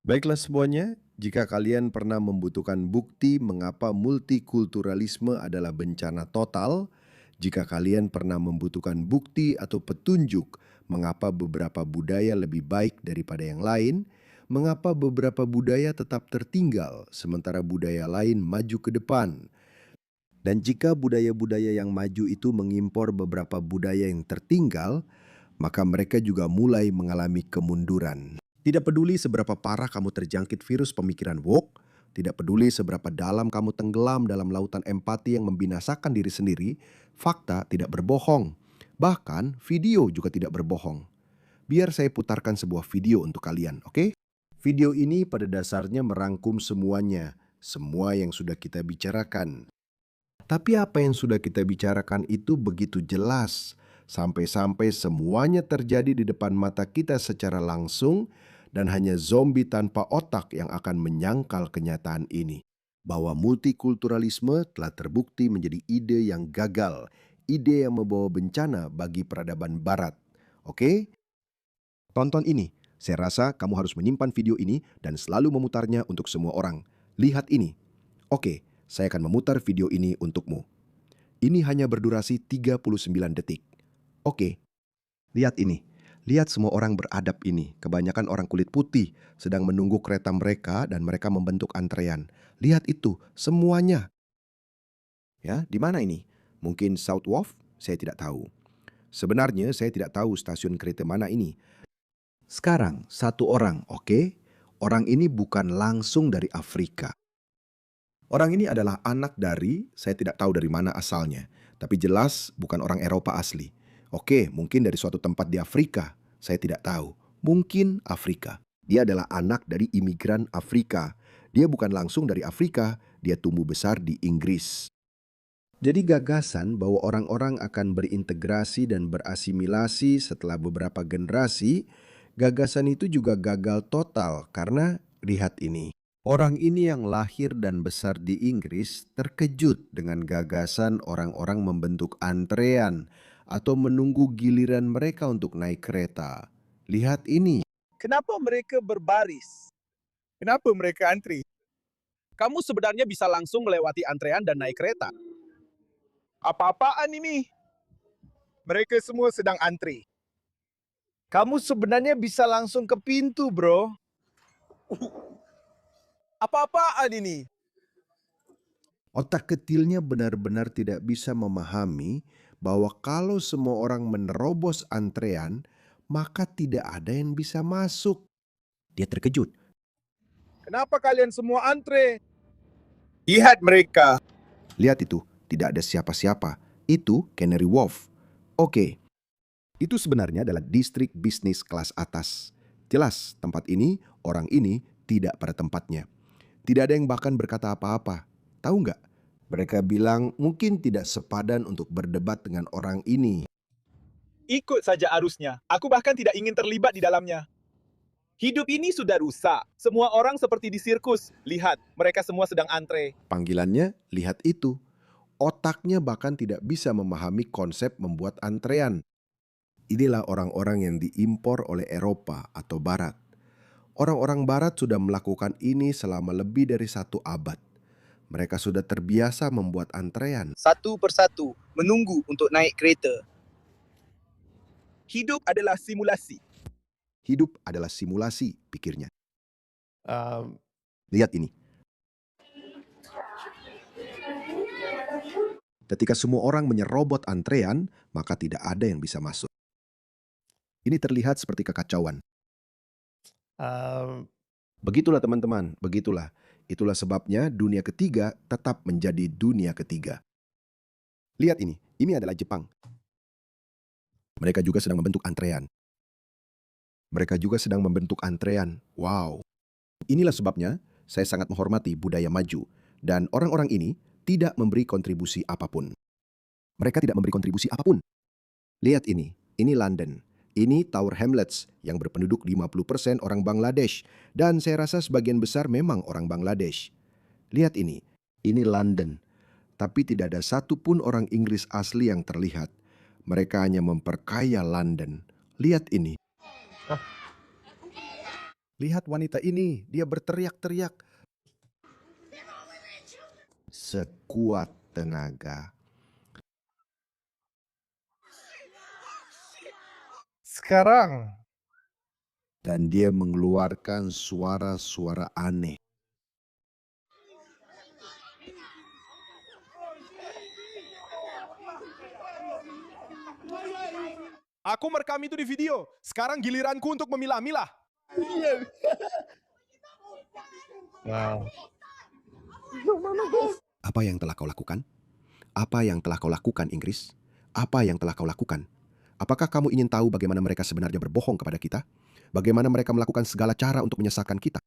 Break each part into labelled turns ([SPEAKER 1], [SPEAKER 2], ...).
[SPEAKER 1] Baiklah semuanya, jika kalian pernah membutuhkan bukti mengapa multikulturalisme adalah bencana total, jika kalian pernah membutuhkan bukti atau petunjuk mengapa beberapa budaya lebih baik daripada yang lain, mengapa beberapa budaya tetap tertinggal sementara budaya lain maju ke depan, dan jika budaya-budaya yang maju itu mengimpor beberapa budaya yang tertinggal, maka mereka juga mulai mengalami kemunduran. Tidak peduli seberapa parah kamu terjangkit virus pemikiran woke, tidak peduli seberapa dalam kamu tenggelam dalam lautan empati yang membinasakan diri sendiri, fakta tidak berbohong. Bahkan video juga tidak berbohong. Biar saya putarkan sebuah video untuk kalian, oke? Video ini pada dasarnya merangkum semuanya, semua yang sudah kita bicarakan. Tapi apa yang sudah kita bicarakan itu begitu jelas, sampai-sampai semuanya terjadi di depan mata kita secara langsung, dan hanya zombie tanpa otak yang akan menyangkal kenyataan ini. Bahwa multikulturalisme telah terbukti menjadi ide yang gagal, ide yang membawa bencana bagi peradaban barat. Oke? Tonton ini. Saya rasa kamu harus menyimpan video ini dan selalu memutarnya untuk semua orang. Lihat ini. Oke, saya akan memutar video ini untukmu. Ini hanya berdurasi 39 detik. Oke, lihat ini. Lihat semua orang beradab ini. Kebanyakan orang kulit putih sedang menunggu kereta mereka dan mereka membentuk antrean. Lihat itu, semuanya. Ya, di mana ini? Mungkin South Wharf? Saya tidak tahu. Sebenarnya saya tidak tahu stasiun kereta mana ini. Sekarang, satu orang, oke? Orang ini bukan langsung dari Afrika. Orang ini adalah anak dari, saya tidak tahu dari mana asalnya, tapi jelas bukan orang Eropa asli. Oke, mungkin dari suatu tempat di Afrika, saya tidak tahu. Mungkin Afrika. Dia adalah anak dari imigran Afrika. Dia bukan langsung dari Afrika, dia tumbuh besar di Inggris. Jadi gagasan bahwa orang-orang akan berintegrasi dan berasimilasi setelah beberapa generasi, gagasan itu juga gagal total karena lihat ini. Orang ini yang lahir dan besar di Inggris terkejut dengan gagasan orang-orang membentuk antrean atau menunggu giliran mereka untuk naik kereta. Lihat ini.
[SPEAKER 2] Kenapa mereka berbaris? Kenapa mereka antri? Kamu sebenarnya bisa langsung melewati antrean dan naik kereta. Apa-apaan ini? Mereka semua sedang antri. Kamu sebenarnya bisa langsung ke pintu, bro. Apa-apaan ini?
[SPEAKER 1] Otak kecilnya benar-benar tidak bisa memahami bahwa kalau semua orang menerobos antrean, maka tidak ada yang bisa masuk. Dia terkejut.
[SPEAKER 2] Kenapa kalian semua antre? Lihat mereka.
[SPEAKER 1] Lihat itu, tidak ada siapa-siapa. Itu Canary Wharf. Oke, itu sebenarnya adalah distrik bisnis kelas atas. Jelas, tempat ini, orang ini tidak pada tempatnya. Tidak ada yang bahkan berkata apa-apa. Tahu nggak? Mereka bilang mungkin tidak sepadan untuk berdebat dengan orang ini.
[SPEAKER 2] Ikut saja arusnya. Aku bahkan tidak ingin terlibat di dalamnya. Hidup ini sudah rusak. Semua orang seperti di sirkus. Lihat, mereka semua sedang antre.
[SPEAKER 1] Panggilannya, lihat itu. Otaknya bahkan tidak bisa memahami konsep membuat antrean. Inilah orang-orang yang diimpor oleh Eropa atau Barat. Orang-orang Barat sudah melakukan ini selama lebih dari 1 abad. Mereka sudah terbiasa membuat antrean.
[SPEAKER 2] Satu persatu, menunggu untuk naik kereta. Hidup adalah simulasi.
[SPEAKER 1] Hidup adalah simulasi, pikirnya.
[SPEAKER 2] Um,
[SPEAKER 1] Lihat ini. Ketika semua orang menyerobot antrean, maka tidak ada yang bisa masuk. Ini terlihat seperti kekacauan.
[SPEAKER 2] um,
[SPEAKER 1] Begitulah teman-teman, begitulah. Itulah sebabnya dunia ketiga tetap menjadi dunia ketiga. Lihat ini adalah Jepang. Mereka juga sedang membentuk antrean. Mereka juga sedang membentuk antrean. Wow. Inilah sebabnya saya sangat menghormati budaya maju. Dan orang-orang ini tidak memberi kontribusi apapun. Mereka tidak memberi kontribusi apapun. Lihat ini London. Ini Tower Hamlets yang berpenduduk 50% orang Bangladesh. Dan saya rasa sebagian besar memang orang Bangladesh. Lihat ini London. Tapi tidak ada satupun orang Inggris asli yang terlihat. Mereka hanya memperkaya London. Lihat ini. Lihat wanita ini, dia berteriak-teriak sekuat tenaga.
[SPEAKER 2] Sekarang,
[SPEAKER 1] Dan dia mengeluarkan suara-suara aneh.
[SPEAKER 2] aku merekam itu di video. Sekarang giliranku untuk memilah-milah. Wow.
[SPEAKER 1] Apa yang telah kau lakukan? Apa yang telah kau lakukan, Inggris? Apa yang telah kau lakukan? Apakah kamu ingin tahu bagaimana mereka sebenarnya berbohong kepada kita? Bagaimana mereka melakukan segala cara untuk menyesatkan kita?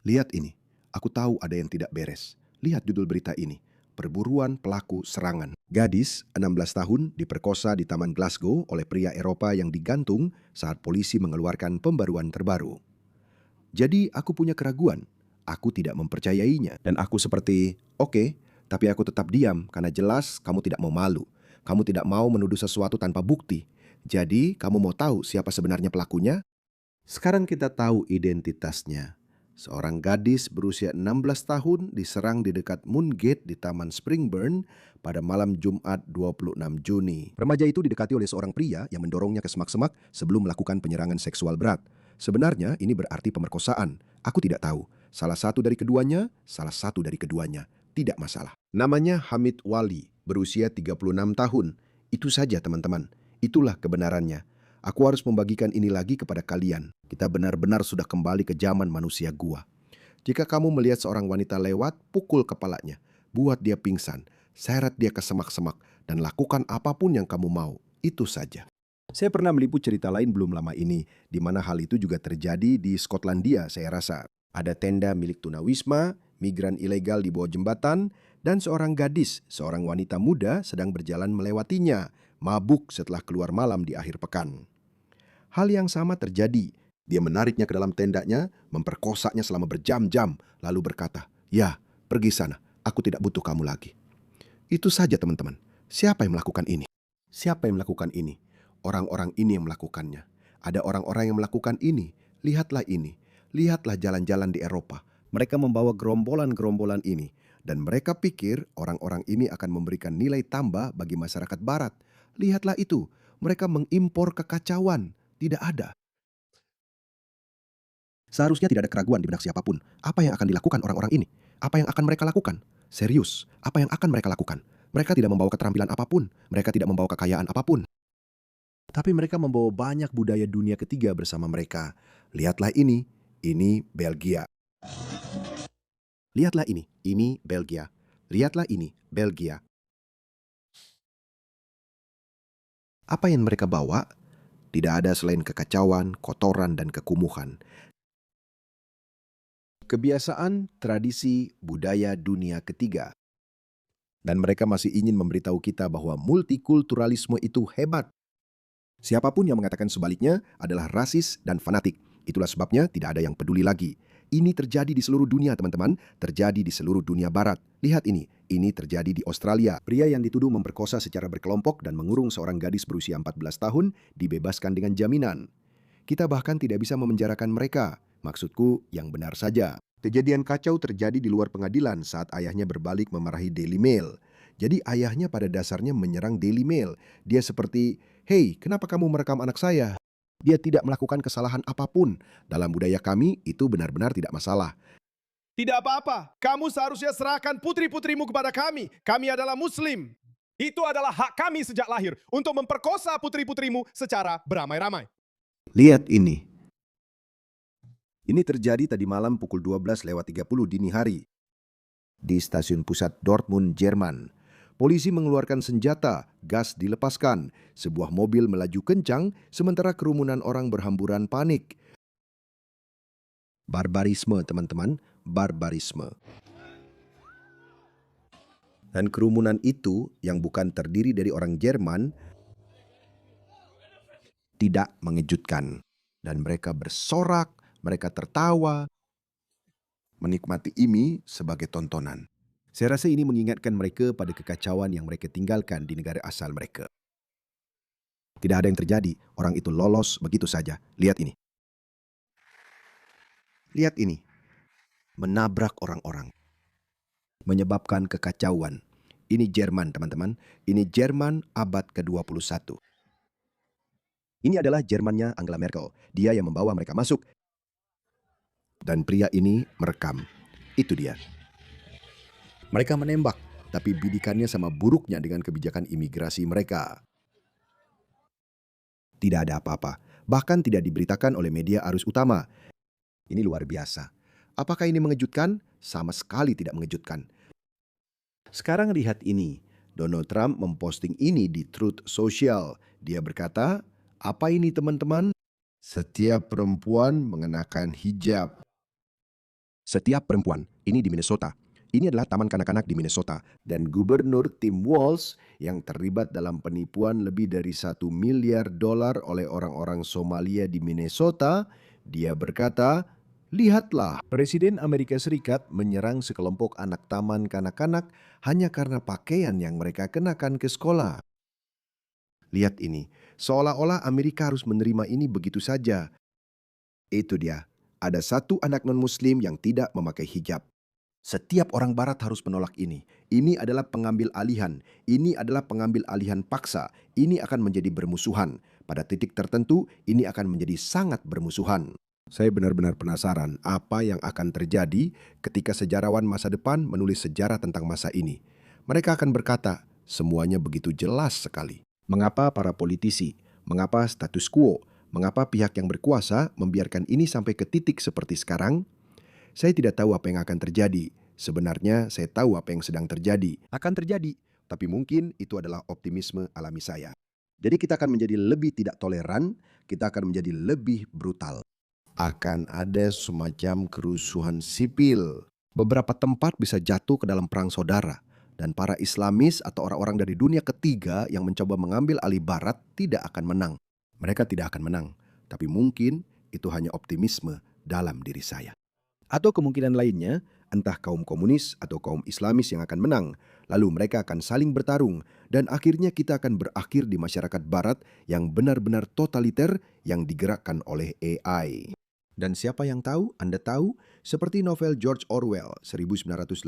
[SPEAKER 1] Lihat ini, aku tahu ada yang tidak beres. Lihat judul berita ini, perburuan pelaku serangan. Gadis 16 tahun diperkosa di Taman Glasgow oleh pria Eropa yang digantung saat polisi mengeluarkan pembaruan terbaru. Jadi aku punya keraguan, aku tidak mempercayainya. Dan aku seperti, oke, tapi aku tetap diam karena jelas kamu tidak mau malu. Kamu tidak mau menuduh sesuatu tanpa bukti. Jadi kamu mau tahu siapa sebenarnya pelakunya? Sekarang kita tahu identitasnya. Seorang gadis berusia 16 tahun diserang di dekat Moongate di Taman Springburn pada malam Jumat 26 Juni. Remaja itu didekati oleh seorang pria yang mendorongnya ke semak-semak sebelum melakukan penyerangan seksual berat. Sebenarnya ini berarti pemerkosaan. Aku tidak tahu. Salah satu dari keduanya, salah satu dari keduanya. Tidak masalah. Namanya Hamid Wali, berusia 36 tahun. Itu saja teman-teman. Itulah kebenarannya. Aku harus membagikan ini lagi kepada kalian. Kita benar-benar sudah kembali ke zaman manusia gua. Jika kamu melihat seorang wanita lewat, pukul kepalanya. Buat dia pingsan, seret dia ke semak-semak, dan lakukan apapun yang kamu mau. Itu saja. Saya pernah meliput cerita lain belum lama ini, di mana hal itu juga terjadi di Skotlandia, saya rasa. Ada tenda milik tunawisma, migran ilegal di bawah jembatan, dan seorang gadis, seorang wanita muda sedang berjalan melewatinya, mabuk setelah keluar malam di akhir pekan. Hal yang sama terjadi. Dia menariknya ke dalam tendanya, memperkosanya selama berjam-jam, lalu berkata, "Ya, pergi sana, aku tidak butuh kamu lagi." Itu saja teman-teman. Siapa yang melakukan ini? Siapa yang melakukan ini? Orang-orang ini yang melakukannya. Ada orang-orang yang melakukan ini. Lihatlah ini. Lihatlah jalan-jalan di Eropa. Mereka membawa gerombolan-gerombolan ini. Dan mereka pikir orang-orang ini akan memberikan nilai tambah bagi masyarakat barat. Lihatlah itu. Mereka mengimpor kekacauan. Tidak ada. Seharusnya tidak ada keraguan di benak siapapun. Apa yang akan dilakukan orang-orang ini? Apa yang akan mereka lakukan? Serius, apa yang akan mereka lakukan? Mereka tidak membawa keterampilan apapun. Mereka tidak membawa kekayaan apapun. Tapi mereka membawa banyak budaya dunia ketiga bersama mereka. Lihatlah ini Belgia. Lihatlah ini Belgia. Lihatlah ini, Belgia. Apa yang mereka bawa? Tidak ada selain kekacauan, kotoran, dan kekumuhan. Kebiasaan, tradisi, budaya dunia ketiga. Dan mereka masih ingin memberitahu kita bahwa multikulturalisme itu hebat. Siapapun yang mengatakan sebaliknya adalah rasis dan fanatik. Itulah sebabnya tidak ada yang peduli lagi. Ini terjadi di seluruh dunia, teman-teman. Terjadi di seluruh dunia barat. Lihat ini terjadi di Australia. Pria yang dituduh memperkosa secara berkelompok dan mengurung seorang gadis berusia 14 tahun dibebaskan dengan jaminan. Kita bahkan tidak bisa memenjarakan mereka. Maksudku, yang benar saja. Kejadian kacau terjadi di luar pengadilan saat ayahnya berbalik memarahi Daily Mail. Jadi ayahnya pada dasarnya menyerang Daily Mail. Dia seperti, "Hei, kenapa kamu merekam anak saya?" Dia tidak melakukan kesalahan apapun. Dalam budaya kami, itu benar-benar tidak masalah.
[SPEAKER 2] Tidak apa-apa. Kamu seharusnya serahkan putri-putrimu kepada kami. Kami adalah Muslim. Itu adalah hak kami sejak lahir untuk memperkosa putri-putrimu secara beramai-ramai.
[SPEAKER 1] Lihat ini. Ini terjadi tadi malam pukul 12:30 dini hari. Di stasiun pusat Dortmund, Jerman. Polisi mengeluarkan senjata, gas dilepaskan, sebuah mobil melaju kencang, sementara kerumunan orang berhamburan panik. Barbarisme, teman-teman, barbarisme. Dan kerumunan itu yang bukan terdiri dari orang Jerman tidak mengejutkan. Dan mereka bersorak, mereka tertawa, menikmati ini sebagai tontonan. Saya rasa ini mengingatkan mereka pada kekacauan yang mereka tinggalkan di negara asal mereka. Tidak ada yang terjadi, orang itu lolos begitu saja. Lihat ini. Lihat ini, menabrak orang-orang, menyebabkan kekacauan. Ini Jerman, teman-teman. Ini Jerman abad ke-21. Ini adalah Jermannya Angela Merkel. Dia yang membawa mereka masuk. Dan pria ini merekam. Itu dia. Mereka menembak, tapi bidikannya sama buruknya dengan kebijakan imigrasi mereka. Tidak ada apa-apa. Bahkan tidak diberitakan oleh media arus utama. Ini luar biasa. Apakah ini mengejutkan? Sama sekali tidak mengejutkan. Sekarang lihat ini. Donald Trump memposting ini di Truth Social. Dia berkata, apa ini teman-teman? Setiap perempuan mengenakan hijab. Setiap perempuan, ini di Minnesota. Ini adalah taman kanak-kanak di Minnesota. Dan Gubernur Tim Walz yang terlibat dalam penipuan lebih dari $1 miliar oleh orang-orang Somalia di Minnesota, dia berkata, lihatlah, Presiden Amerika Serikat menyerang sekelompok anak taman kanak-kanak hanya karena pakaian yang mereka kenakan ke sekolah. Lihat ini, seolah-olah Amerika harus menerima ini begitu saja. Itu dia, ada satu anak non-muslim yang tidak memakai hijab. Setiap orang barat harus menolak ini. Ini adalah pengambil alihan. Ini adalah pengambil alihan paksa. Ini akan menjadi bermusuhan. Pada titik tertentu, ini akan menjadi sangat bermusuhan. Saya benar-benar penasaran apa yang akan terjadi ketika sejarawan masa depan menulis sejarah tentang masa ini. Mereka akan berkata, semuanya begitu jelas sekali. Mengapa para politisi, mengapa status quo, mengapa pihak yang berkuasa membiarkan ini sampai ke titik seperti sekarang? Saya tidak tahu apa yang akan terjadi. Sebenarnya saya tahu apa yang sedang terjadi. Akan terjadi, tapi mungkin itu adalah optimisme alami saya. Jadi kita akan menjadi lebih tidak toleran, kita akan menjadi lebih brutal. Akan ada semacam kerusuhan sipil. Beberapa tempat bisa jatuh ke dalam perang saudara. Dan para Islamis atau orang-orang dari dunia ketiga yang mencoba mengambil alih Barat tidak akan menang. Mereka tidak akan menang, tapi mungkin itu hanya optimisme dalam diri saya. Atau kemungkinan lainnya, entah kaum komunis atau kaum Islamis yang akan menang. Lalu mereka akan saling bertarung dan akhirnya kita akan berakhir di masyarakat barat yang benar-benar totaliter yang digerakkan oleh AI. Dan siapa yang tahu? Anda tahu? Seperti novel George Orwell 1984.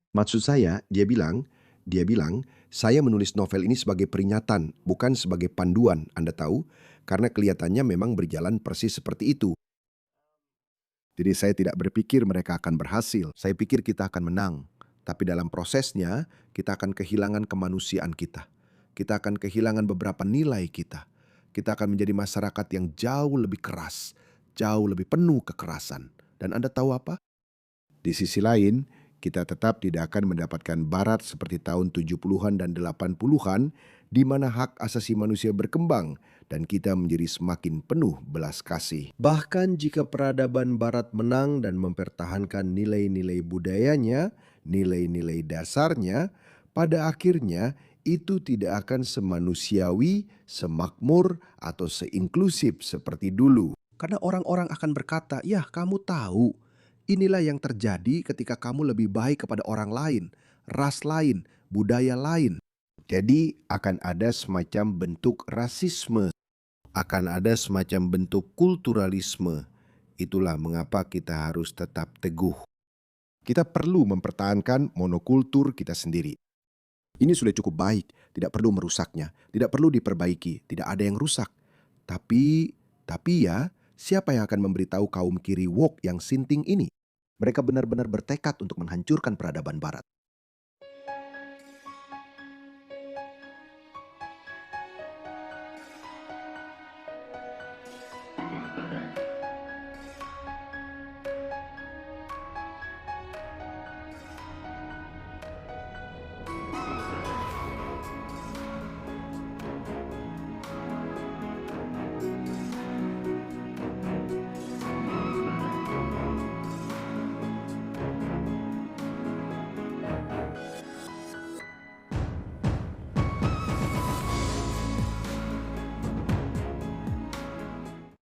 [SPEAKER 1] Maksud saya, dia bilang, saya menulis novel ini sebagai peringatan, bukan sebagai panduan, Anda tahu? Karena kelihatannya memang berjalan persis seperti itu. Jadi saya tidak berpikir mereka akan berhasil. Saya pikir kita akan menang. Tapi dalam prosesnya, kita akan kehilangan kemanusiaan kita. Kita akan kehilangan beberapa nilai kita. Kita akan menjadi masyarakat yang jauh lebih keras, jauh lebih penuh kekerasan. Dan Anda tahu apa? Di sisi lain, kita tetap tidak akan mendapatkan barat seperti tahun 70-an dan 80-an, di mana hak asasi manusia berkembang dan kita menjadi semakin penuh belas kasih. Bahkan jika peradaban barat menang dan mempertahankan nilai-nilai budayanya, nilai-nilai dasarnya, pada akhirnya itu tidak akan semanusiawi, semakmur, atau seinklusif seperti dulu. Karena orang-orang akan berkata, ya kamu tahu, inilah yang terjadi ketika kamu lebih baik kepada orang lain, ras lain, budaya lain. Jadi akan ada semacam bentuk rasisme, akan ada semacam bentuk kulturalisme. Itulah mengapa kita harus tetap teguh. Kita perlu mempertahankan monokultur kita sendiri. Ini sudah cukup baik, tidak perlu merusaknya, tidak perlu diperbaiki, tidak ada yang rusak. Tapi ya, siapa yang akan memberitahu kaum kiri woke yang sinting ini? Mereka benar-benar bertekad untuk menghancurkan peradaban barat.